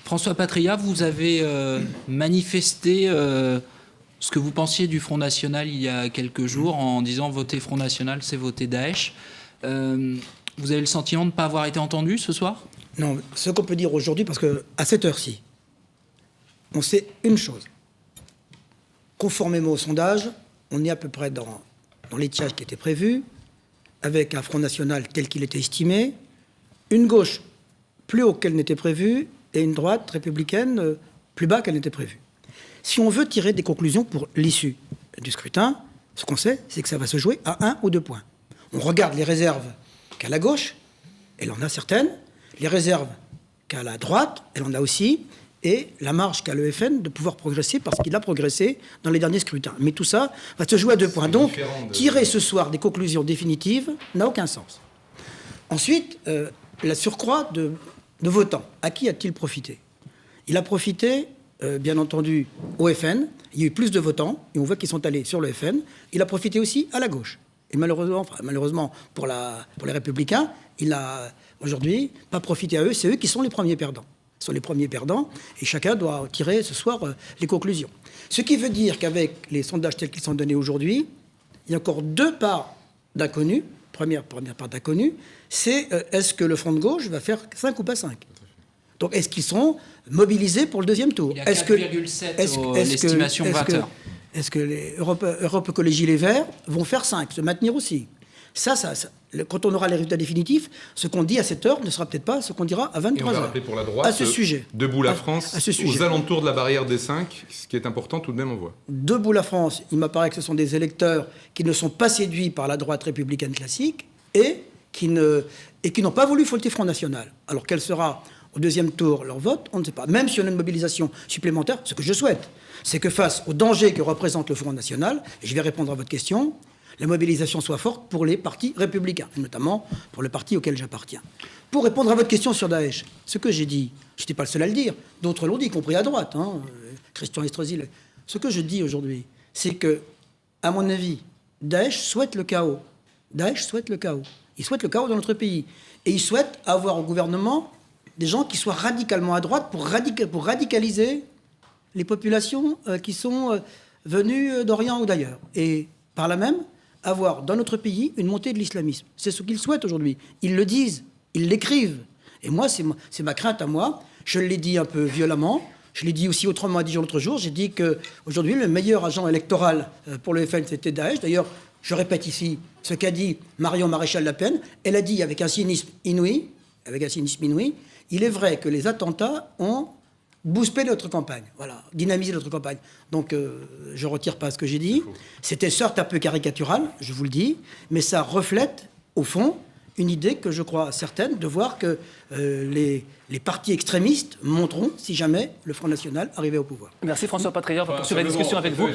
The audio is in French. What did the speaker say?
François Patriat, vous avez manifesté ce que vous pensiez du Front National il y a quelques jours en disant voter Front National, c'est voter Daesh. Vous avez le sentiment de ne pas avoir été entendu ce soir? Non, ce qu'on peut dire aujourd'hui, parce qu'à cette heure-ci, on sait une chose. Conformément au sondage, on est à peu près dans l'étiage qui était prévu, avec un Front National tel qu'il était estimé, une gauche plus haut qu'elle n'était prévue et une droite républicaine plus bas qu'elle n'était prévue. Si on veut tirer des conclusions pour l'issue du scrutin, ce qu'on sait, c'est que ça va se jouer à 1 ou 2 points. On regarde les réserves qu'a la gauche, elle en a certaines, les réserves qu'a la droite, elle en a aussi, et la marge qu'a le FN de pouvoir progresser parce qu'il a progressé dans les derniers scrutins. Mais tout ça va se jouer à 2 points. Donc, tirer ce soir des conclusions définitives n'a aucun sens. Ensuite, la surcroît de votants. À qui a-t-il profité? Il a profité, bien entendu, au FN. Il y a eu plus de votants, et on voit qu'ils sont allés sur le FN. Il a profité aussi à la gauche. Et malheureusement pour les Républicains, il n'a aujourd'hui pas profité à eux. C'est eux qui sont les premiers perdants. Ils sont les premiers perdants, et chacun doit tirer ce soir les conclusions. Ce qui veut dire qu'avec les sondages tels qu'ils sont donnés aujourd'hui, il y a encore 2 parts d'inconnus. Première part d'inconnus, c'est est-ce que le Front de gauche va faire 5 ou pas 5? Donc est-ce qu'ils sont mobilisés pour le deuxième tour? Il y a 4,7 l'estimation 20 heures. Est-ce que les Europe Écologie Les Verts vont faire 5, se maintenir aussi? Ça, quand on aura les résultats définitifs, ce qu'on dit à cette heure ne sera peut-être pas ce qu'on dira à 23 heures. Pour la droite, à ce sujet. Debout la France, aux alentours de la barrière des 5, ce qui est important tout de même, on voit. Debout la France, il m'apparaît que ce sont des électeurs qui ne sont pas séduits par la droite républicaine classique et qui n'ont pas voulu voter Front National. Alors quel sera au deuxième tour leur vote, on ne sait pas. Même si on a une mobilisation supplémentaire, ce que je souhaite, c'est que face au danger que représente le Front National, et je vais répondre à votre question, la mobilisation soit forte pour les partis républicains, et notamment pour le parti auquel j'appartiens. Pour répondre à votre question sur Daesh, ce que j'ai dit, je n'étais pas le seul à le dire, d'autres l'ont dit, y compris à droite, Christian Estrosi. Ce que je dis aujourd'hui, c'est que, à mon avis, Daesh souhaite le chaos. Daesh souhaite le chaos. Il souhaite le chaos dans notre pays. Et il souhaite avoir au gouvernement des gens qui soient radicalement à droite pour radicaliser les populations qui sont venues d'Orient ou d'ailleurs. Et par là même, avoir dans notre pays une montée de l'islamisme. C'est ce qu'ils souhaitent aujourd'hui. Ils le disent, ils l'écrivent. Et moi, c'est ma crainte à moi. Je l'ai dit un peu violemment. Je l'ai dit aussi autrement à Dijon l'autre jour. J'ai dit qu'aujourd'hui, le meilleur agent électoral pour le FN, c'était Daesh. D'ailleurs, je répète ici ce qu'a dit Marion Maréchal-Le Pen. Elle a dit avec un cynisme inouï, il est vrai que les attentats ont boosté notre campagne, voilà, dynamisé notre campagne. Donc, je ne retire pas ce que j'ai dit. C'était certes un peu caricatural, je vous le dis, mais ça reflète, au fond, une idée que je crois certaine de voir que les partis extrémistes monteront si jamais le Front National arrivait au pouvoir. Merci François Patriat, on va poursuivre la discussion avec vous.